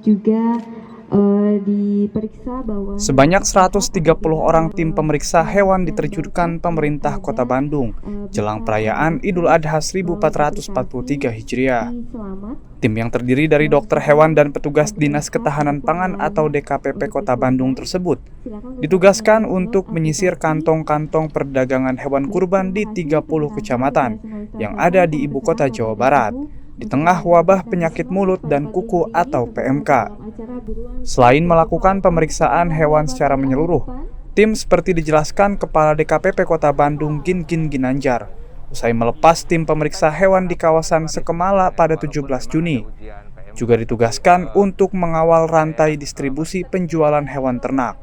juga diperiksa bahwa sebanyak 130 orang tim pemeriksa hewan diterjunkan pemerintah Kota Bandung jelang perayaan Idul Adha 1443 Hijriah. Tim yang terdiri dari dokter hewan dan petugas Dinas Ketahanan Pangan atau DKPP Kota Bandung tersebut ditugaskan untuk menyisir kantong-kantong perdagangan hewan kurban di 30 kecamatan yang ada di ibu kota Jawa Barat, di tengah wabah penyakit mulut dan kuku atau PMK. Selain melakukan pemeriksaan hewan secara menyeluruh, tim seperti dijelaskan Kepala DKPP Kota Bandung Gin Ginanjar, usai melepas tim pemeriksa hewan di kawasan Sekemala pada 17 Juni, juga ditugaskan untuk mengawal rantai distribusi penjualan hewan ternak.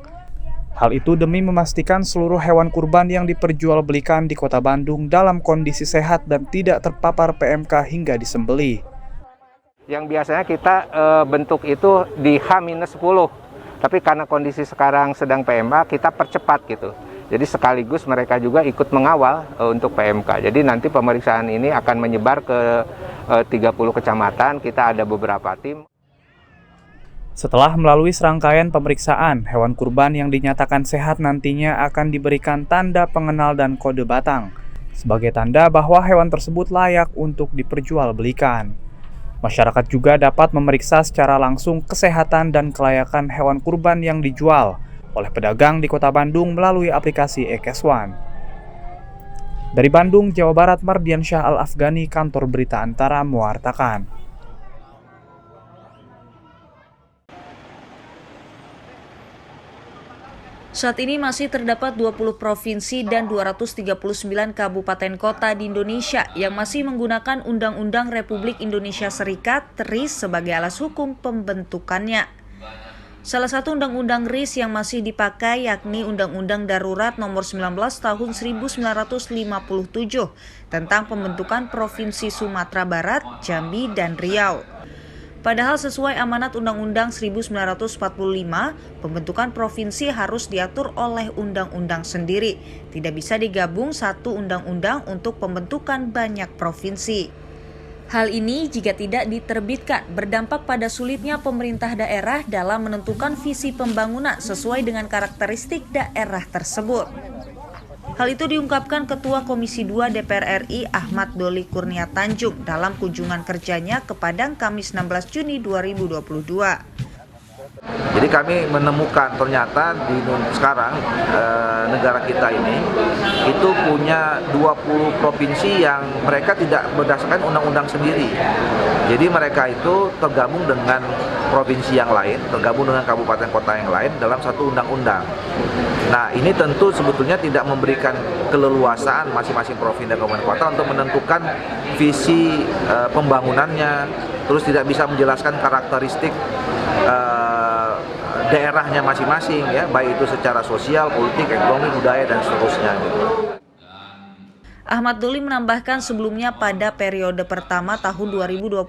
Hal itu demi memastikan seluruh hewan kurban yang diperjualbelikan di Kota Bandung dalam kondisi sehat dan tidak terpapar PMK hingga disembelih. Yang biasanya kita bentuk itu di H-10, tapi karena kondisi sekarang sedang PMK, kita percepat gitu. Jadi sekaligus mereka juga ikut mengawal untuk PMK. Jadi nanti pemeriksaan ini akan menyebar ke 30 kecamatan, kita ada beberapa tim. Setelah melalui serangkaian pemeriksaan, hewan kurban yang dinyatakan sehat nantinya akan diberikan tanda pengenal dan kode batang, sebagai tanda bahwa hewan tersebut layak untuk diperjualbelikan. Masyarakat juga dapat memeriksa secara langsung kesehatan dan kelayakan hewan kurban yang dijual oleh pedagang di Kota Bandung melalui aplikasi eKeswan. Dari Bandung, Jawa Barat, Mardiansyah Al-Afghani, Kantor Berita Antara mewartakan. Saat ini masih terdapat 20 provinsi dan 239 kabupaten kota di Indonesia yang masih menggunakan Undang-Undang Republik Indonesia Serikat (RIS) sebagai alas hukum pembentukannya. Salah satu undang-undang RIS yang masih dipakai yakni Undang-Undang Darurat Nomor 19 Tahun 1957 tentang pembentukan Provinsi Sumatera Barat, Jambi, dan Riau. Padahal sesuai amanat Undang-Undang 1945, pembentukan provinsi harus diatur oleh undang-undang sendiri. Tidak bisa digabung satu undang-undang untuk pembentukan banyak provinsi. Hal ini jika tidak diterbitkan berdampak pada sulitnya pemerintah daerah dalam menentukan visi pembangunan sesuai dengan karakteristik daerah tersebut. Hal itu diungkapkan Ketua Komisi 2 DPR RI Ahmad Doli Kurnia Tanjung dalam kunjungan kerjanya ke Padang Kamis 16 Juni 2022. Jadi kami menemukan ternyata di sekarang negara kita ini itu punya 20 provinsi yang mereka tidak berdasarkan undang-undang sendiri. Jadi mereka itu tergabung dengan provinsi yang lain, tergabung dengan kabupaten kota yang lain dalam satu undang-undang. Nah, ini tentu sebetulnya tidak memberikan keleluasaan masing-masing provinsi dan kabupaten kota untuk menentukan visi pembangunannya, terus tidak bisa menjelaskan karakteristik daerahnya masing-masing, ya, baik itu secara sosial, politik, ekonomi, budaya, dan seterusnya. Ahmad Doli menambahkan sebelumnya pada periode pertama tahun 2022,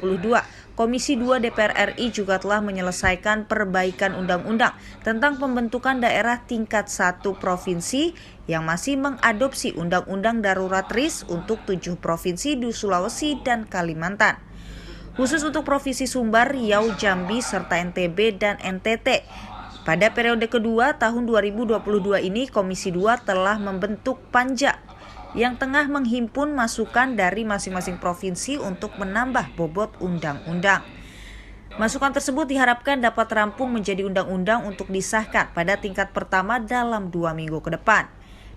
Komisi 2 DPR RI juga telah menyelesaikan perbaikan undang-undang tentang pembentukan daerah tingkat 1 provinsi yang masih mengadopsi Undang-Undang Darurat RIS untuk 7 provinsi di Sulawesi dan Kalimantan. Khusus untuk Provinsi Sumbar, Riau, Jambi, serta NTB dan NTT. Pada periode kedua tahun 2022 ini, Komisi 2 telah membentuk Panja yang tengah menghimpun masukan dari masing-masing provinsi untuk menambah bobot undang-undang. Masukan tersebut diharapkan dapat rampung menjadi undang-undang untuk disahkan pada tingkat pertama dalam 2 minggu ke depan.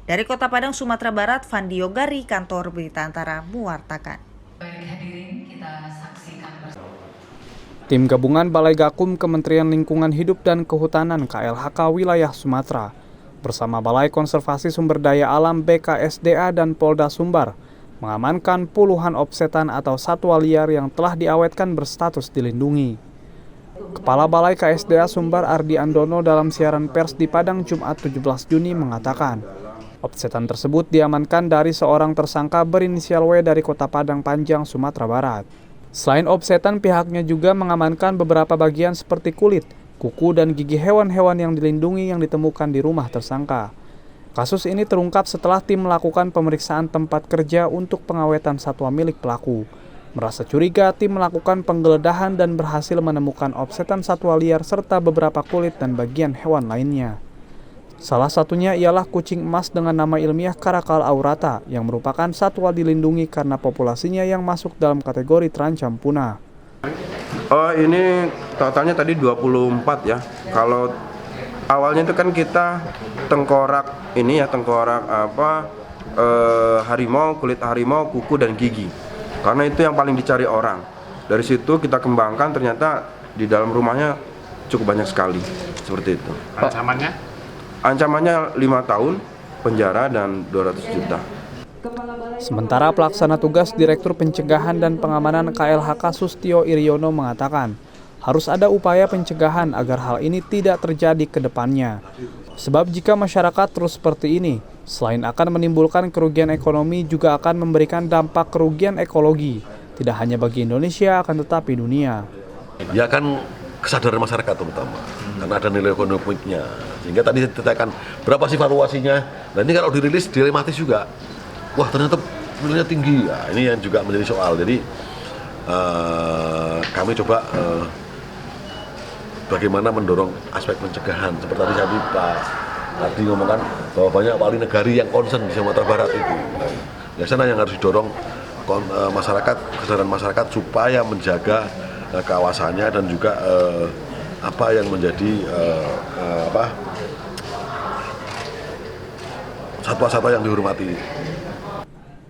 Dari Kota Padang, Sumatera Barat, Fandi Yogari, Kantor Berita Antara mewartakan. Tim gabungan Balai Gakum Kementerian Lingkungan Hidup dan Kehutanan KLHK Wilayah Sumatera bersama Balai Konservasi Sumber Daya Alam BKSDA dan Polda Sumbar mengamankan puluhan opsetan atau satwa liar yang telah diawetkan berstatus dilindungi. Kepala Balai KSDA Sumbar Ardi Andono dalam siaran pers di Padang Jumat 17 Juni mengatakan, opsetan tersebut diamankan dari seorang tersangka berinisial W dari Kota Padang Panjang, Sumatera Barat. Selain opsetan, pihaknya juga mengamankan beberapa bagian seperti kulit, kuku, dan gigi hewan-hewan yang dilindungi yang ditemukan di rumah tersangka. Kasus ini terungkap setelah tim melakukan pemeriksaan tempat kerja untuk pengawetan satwa milik pelaku. Merasa curiga, tim melakukan penggeledahan dan berhasil menemukan opsetan satwa liar serta beberapa kulit dan bagian hewan lainnya. Salah satunya ialah kucing emas dengan nama ilmiah Caracal aurata yang merupakan satwa dilindungi karena populasinya yang masuk dalam kategori terancam punah. Ini totalnya tadi 24 ya. Kalau awalnya itu kan kita tengkorak harimau, kulit harimau, kuku dan gigi. Karena itu yang paling dicari orang. Dari situ kita kembangkan, ternyata di dalam rumahnya cukup banyak sekali. Seperti itu. Ancamannya? Ancamannya 5 tahun penjara dan 200 juta. Sementara pelaksana tugas Direktur Pencegahan dan Pengamanan KLHK Sustio Iryono mengatakan, harus ada upaya pencegahan agar hal ini tidak terjadi ke depannya. Sebab jika masyarakat terus seperti ini, selain akan menimbulkan kerugian ekonomi, juga akan memberikan dampak kerugian ekologi, tidak hanya bagi Indonesia, akan tetapi dunia. Ya kan kesadaran masyarakat terutama, karena ada nilai ekonomiknya. Sehingga tadi ditekan berapa sih valuasinya, nanti kalau dirilis dilematis juga. Wah ternyata nilainya tinggi, ya, ini yang juga menjadi soal. Jadi kami coba bagaimana mendorong aspek pencegahan. Seperti tadi Pak Ardi ngomongkan bahwa banyak wali negari yang concern di Sumatera Barat itu. Ya sana yang harus didorong masyarakat, kesadaran masyarakat supaya menjaga kawasannya dan juga apa yang menjadi satwa-satwa yang dihormati.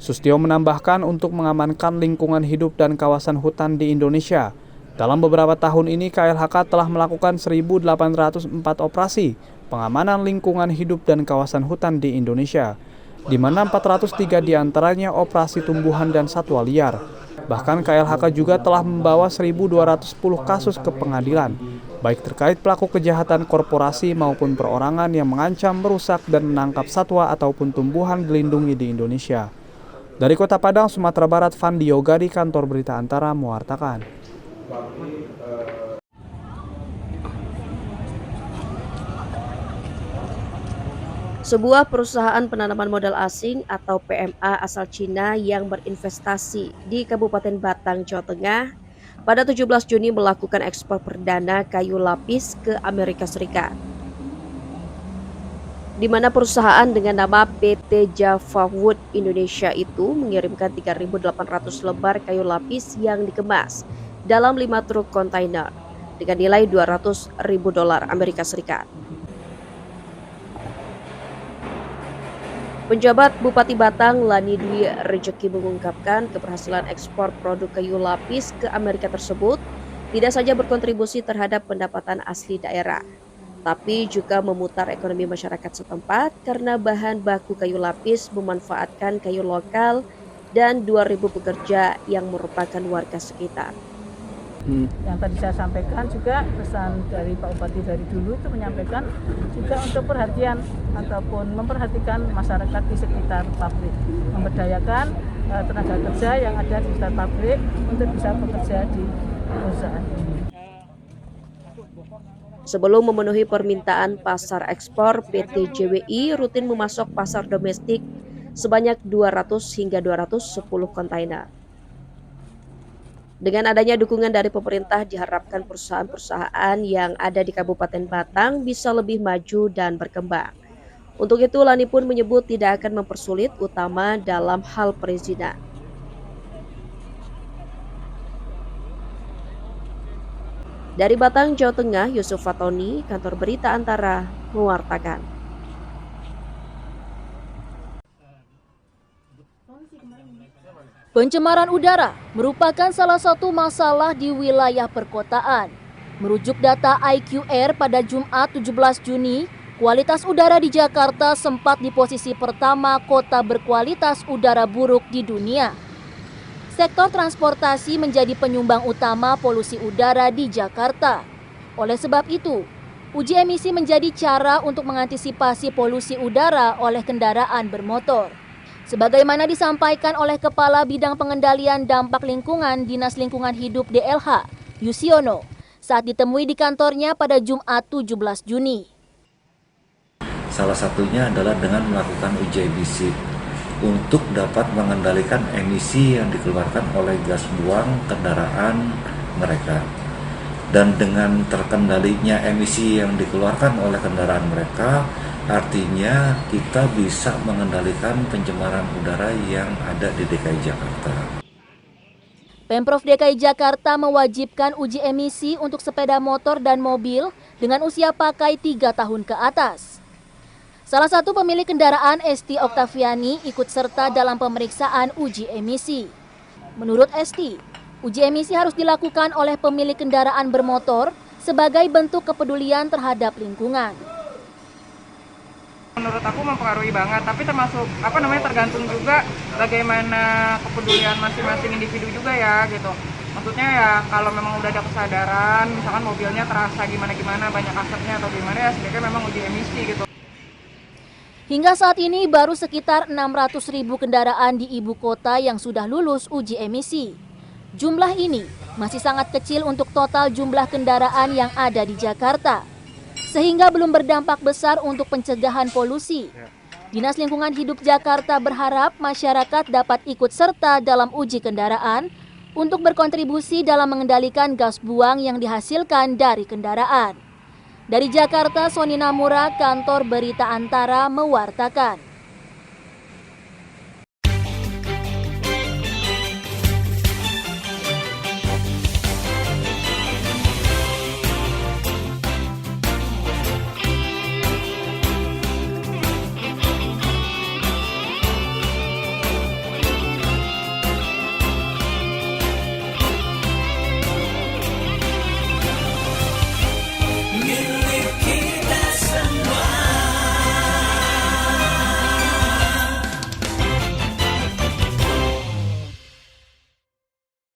Sustio menambahkan untuk mengamankan lingkungan hidup dan kawasan hutan di Indonesia, dalam beberapa tahun ini KLHK telah melakukan 1.804 operasi pengamanan lingkungan hidup dan kawasan hutan di Indonesia, di mana 403 diantaranya operasi tumbuhan dan satwa liar. Bahkan KLHK juga telah membawa 1.210 kasus ke pengadilan, baik terkait pelaku kejahatan korporasi maupun perorangan yang mengancam, merusak, dan menangkap satwa ataupun tumbuhan dilindungi di Indonesia. Dari Kota Padang, Sumatera Barat, Fandi Yoga di Kantor Berita Antara mewartakan. Sebuah perusahaan penanaman modal asing atau PMA asal Cina yang berinvestasi di Kabupaten Batang, Jawa Tengah pada 17 Juni melakukan ekspor perdana kayu lapis ke Amerika Serikat. Di mana perusahaan dengan nama PT Java Wood Indonesia itu mengirimkan 3.800 lembar kayu lapis yang dikemas dalam 5 truk kontainer dengan nilai $200.000 Amerika Serikat. Penjabat Bupati Batang Lani Dwi Rejeki mengungkapkan keberhasilan ekspor produk kayu lapis ke Amerika tersebut tidak saja berkontribusi terhadap pendapatan asli daerah, tapi juga memutar ekonomi masyarakat setempat karena bahan baku kayu lapis memanfaatkan kayu lokal dan 2.000 pekerja yang merupakan warga sekitar. Yang tadi saya sampaikan juga pesan dari Pak Bupati dari dulu itu menyampaikan juga untuk perhatian ataupun memperhatikan masyarakat di sekitar pabrik, memberdayakan tenaga kerja yang ada di sekitar pabrik untuk bisa bekerja di perusahaan ini. Sebelum memenuhi permintaan pasar ekspor, PT JWI rutin memasok pasar domestik sebanyak 200 hingga 210 kontainer. Dengan adanya dukungan dari pemerintah, diharapkan perusahaan-perusahaan yang ada di Kabupaten Batang bisa lebih maju dan berkembang. Untuk itu, Lani pun menyebut tidak akan mempersulit, utama dalam hal perizinan. Dari Batang, Jawa Tengah, Yusuf Fatoni, Kantor Berita Antara, mewartakan. Pencemaran udara merupakan salah satu masalah di wilayah perkotaan. Merujuk data IQ Air pada Jumat 17 Juni, kualitas udara di Jakarta sempat di posisi pertama kota berkualitas udara buruk di dunia. Sektor transportasi menjadi penyumbang utama polusi udara di Jakarta. Oleh sebab itu, uji emisi menjadi cara untuk mengantisipasi polusi udara oleh kendaraan bermotor. Sebagaimana disampaikan oleh Kepala Bidang Pengendalian Dampak Lingkungan Dinas Lingkungan Hidup DLH, Yusiono, saat ditemui di kantornya pada Jumat 17 Juni. Salah satunya adalah dengan melakukan uji emisi untuk dapat mengendalikan emisi yang dikeluarkan oleh gas buang kendaraan mereka. Dan dengan terkendalinya emisi yang dikeluarkan oleh kendaraan mereka, artinya kita bisa mengendalikan pencemaran udara yang ada di DKI Jakarta. Pemprov DKI Jakarta mewajibkan uji emisi untuk sepeda motor dan mobil dengan usia pakai 3 tahun ke atas. Salah satu pemilik kendaraan, Esti Oktaviani, ikut serta dalam pemeriksaan uji emisi. Menurut Esti, uji emisi harus dilakukan oleh pemilik kendaraan bermotor sebagai bentuk kepedulian terhadap lingkungan. Menurut aku mempengaruhi banget, tapi termasuk tergantung juga bagaimana kepedulian masing-masing individu juga ya gitu. Maksudnya ya kalau memang udah ada kesadaran, misalkan mobilnya terasa gimana-gimana banyak asapnya atau gimana ya sebaiknya memang uji emisi gitu. Hingga saat ini baru sekitar 600.000 kendaraan di ibu kota yang sudah lulus uji emisi. Jumlah ini masih sangat kecil untuk total jumlah kendaraan yang ada di Jakarta, sehingga belum berdampak besar untuk pencegahan polusi. Dinas Lingkungan Hidup Jakarta berharap masyarakat dapat ikut serta dalam uji kendaraan untuk berkontribusi dalam mengendalikan gas buang yang dihasilkan dari kendaraan. Dari Jakarta, Soni Namura, Kantor Berita Antara mewartakan.